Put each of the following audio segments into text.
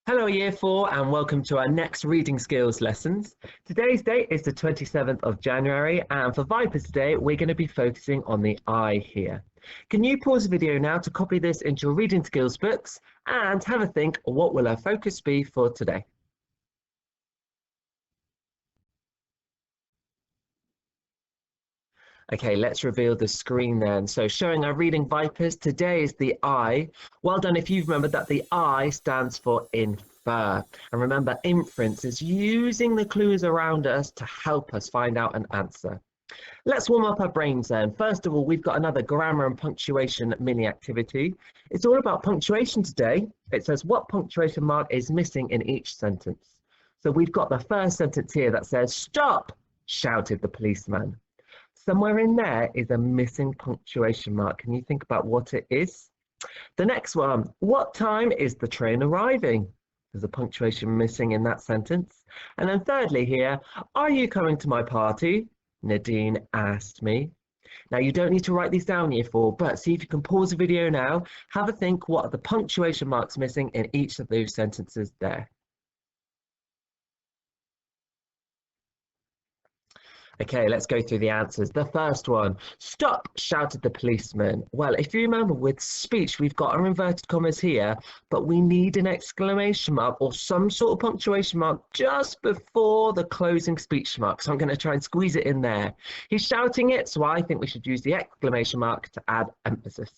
Hello, Year 4, and welcome to our next reading skills lessons. Today's date is the 27th of January, and for Vipers today, we're going to be focusing on the I here. Can you pause the video now to copy this into your reading skills books and have a think, what will our focus be for today? Okay, let's reveal the screen then. So showing our reading Vipers, today is the I. Well done if you've remembered that the I stands for infer. And remember, inference is using the clues around us to help us find out an answer. Let's warm up our brains then. First of all, we've got another grammar and punctuation mini activity. It's all about punctuation today. It says what punctuation mark is missing in each sentence. So we've got the first sentence here that says, "Stop!" shouted the policeman. Somewhere in there is a missing punctuation mark. Can you think about what it is? The next one, what time is the train arriving? There's a punctuation missing in that sentence. And then thirdly here, are you coming to my party? Nadine asked me. Now you don't need to write these down, Year 4, but see if you can pause the video now, have a think what are the punctuation marks missing in each of those sentences there. Okay, let's go through the answers. The first one, stop, shouted the policeman. Well, if you remember with speech, we've got our inverted commas here, but we need an exclamation mark or some sort of punctuation mark just before the closing speech mark. So I'm going to try and squeeze it in there. He's shouting it, so I think we should use the exclamation mark to add emphasis.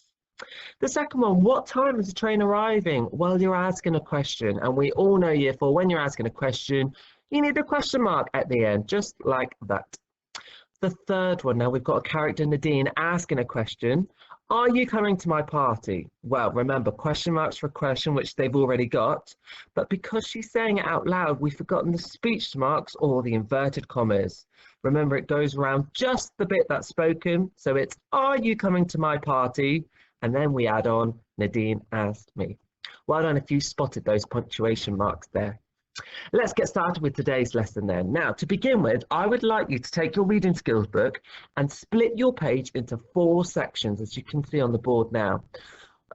The second one, what time is the train arriving? Well, you're asking a question, and we all know, Year 4, when you're asking a question, you need a question mark at the end, just like that. The third one, now we've got a character, Nadine, asking a question. Are you coming to my party? Well, remember, question marks for a question, which they've already got. But because she's saying it out loud, we've forgotten the speech marks or the inverted commas. Remember, it goes around just the bit that's spoken. So it's, are you coming to my party? And then we add on, Nadine asked me. Well done if you spotted those punctuation marks there. Let's get started with today's lesson then. Now, to begin with, I would like you to take your reading skills book and split your page into 4 sections, as you can see on the board now.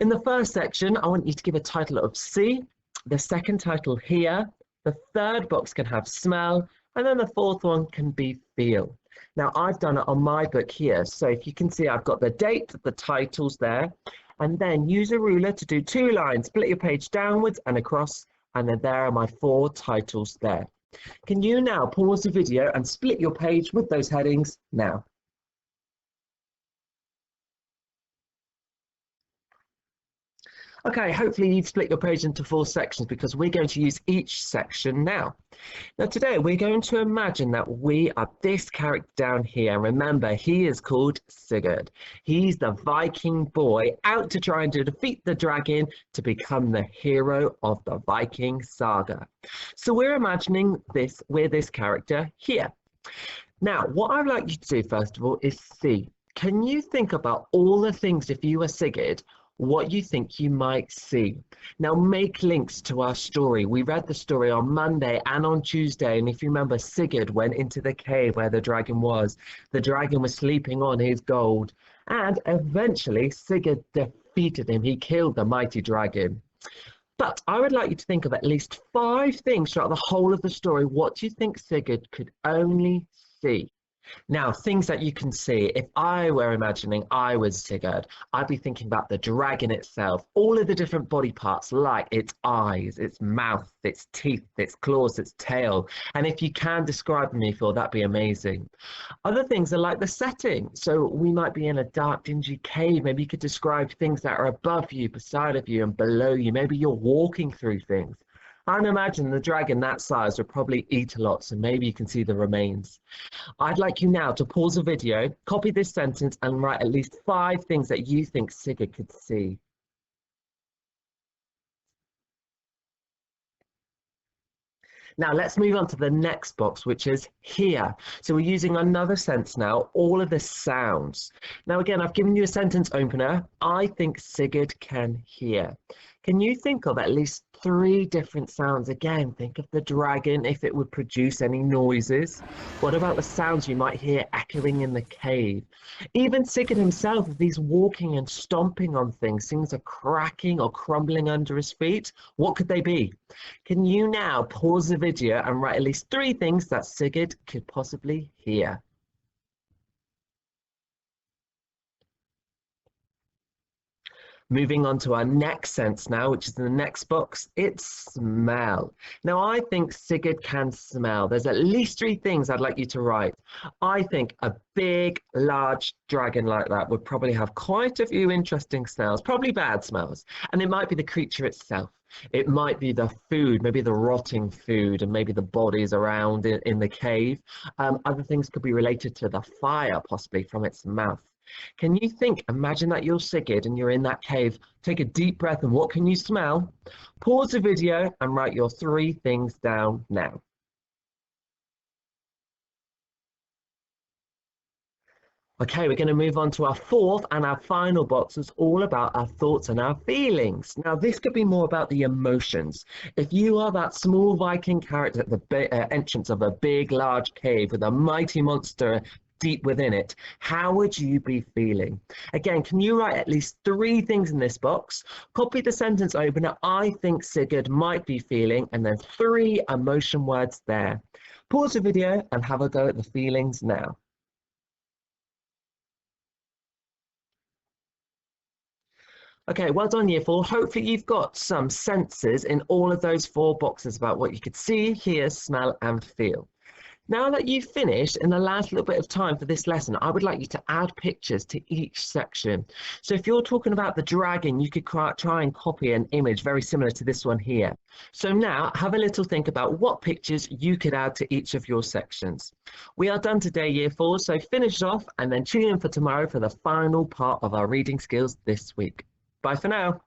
In the first section, I want you to give a title of see, the second title hear, the third box can have smell, and then the fourth one can be feel. Now, I've done it on my book here, so if you can see, I've got the date, the titles there, and then use a ruler to do 2 lines, split your page downwards and across, and then there are my 4 titles there. Can you now pause the video and split your page with those headings now? Okay, hopefully you've split your page into 4 sections because we're going to use each section now. Now today we're going to imagine that we are this character down here. Remember, he is called Sigurd. He's the Viking boy out to try and defeat the dragon to become the hero of the Viking saga. So we're imagining this, we're this character here. Now, what I'd like you to do first of all is see. Can you think about all the things if you were Sigurd, what you think you might see? Now make links to our story. We read the story on Monday and on Tuesday, and if you remember, Sigurd went into the cave where the dragon was. The dragon was sleeping on his gold, and eventually Sigurd defeated him. He killed the mighty dragon. But I would like you to think of at least 5 things throughout the whole of the story. What do you think Sigurd could only see? Now, things that you can see, if I were imagining I was Sigurd, I'd be thinking about the dragon itself, all of the different body parts like its eyes, its mouth, its teeth, its claws, its tail. And if you can describe me for, that'd be amazing. Other things are like the setting. So we might be in a dark, dingy cave. Maybe you could describe things that are above you, beside of you, and below you. Maybe you're walking through things. I'd imagine the dragon that size would probably eat a lot, so maybe you can see the remains. I'd like you now to pause the video, copy this sentence, and write at least 5 things that you think Sigurd could see. Now let's move on to the next box, which is hear. So we're using another sense now, all of the sounds. Now again, I've given you a sentence opener. I think Sigurd can hear. Can you think of at least three different sounds? Again, think of the dragon if it would produce any noises. What about the sounds you might hear echoing in the cave? Even Sigurd himself, if he's walking and stomping on things, things are cracking or crumbling under his feet. What could they be? Can you now pause the video and write at least three things that Sigurd could possibly hear? Moving on to our next sense now, which is in the next box, it's smell. Now, I think Sigurd can smell. There's at least three things I'd like you to write. I think a big, large dragon like that would probably have quite a few interesting smells, probably bad smells. And it might be the creature itself. It might be the food, maybe the rotting food, and maybe the bodies around in the cave. Other things could be related to the fire, possibly from its mouth. Can you think, imagine that you're Sigurd and you're in that cave, take a deep breath and what can you smell? Pause the video and write your three things down now. Okay, we're going to move on to our fourth and our final box. It's all about our thoughts and our feelings. Now, this could be more about the emotions. If you are that small Viking character at the entrance of a big, large cave with a mighty monster deep within it, how would you be feeling? Again, can you write at least three things in this box? Copy the sentence opener, I think Sigurd might be feeling, and then three emotion words there. Pause the video and have a go at the feelings now. Okay, well done, Year 4. Hopefully you've got some senses in all of those four boxes about what you could see, hear, smell, and feel. Now that you've finished, in the last little bit of time for this lesson, I would like you to add pictures to each section. So if you're talking about the dragon, you could try and copy an image very similar to this one here. So now have a little think about what pictures you could add to each of your sections. We are done today, Year 4, so finish off and then tune in for tomorrow for the final part of our reading skills this week. Bye for now.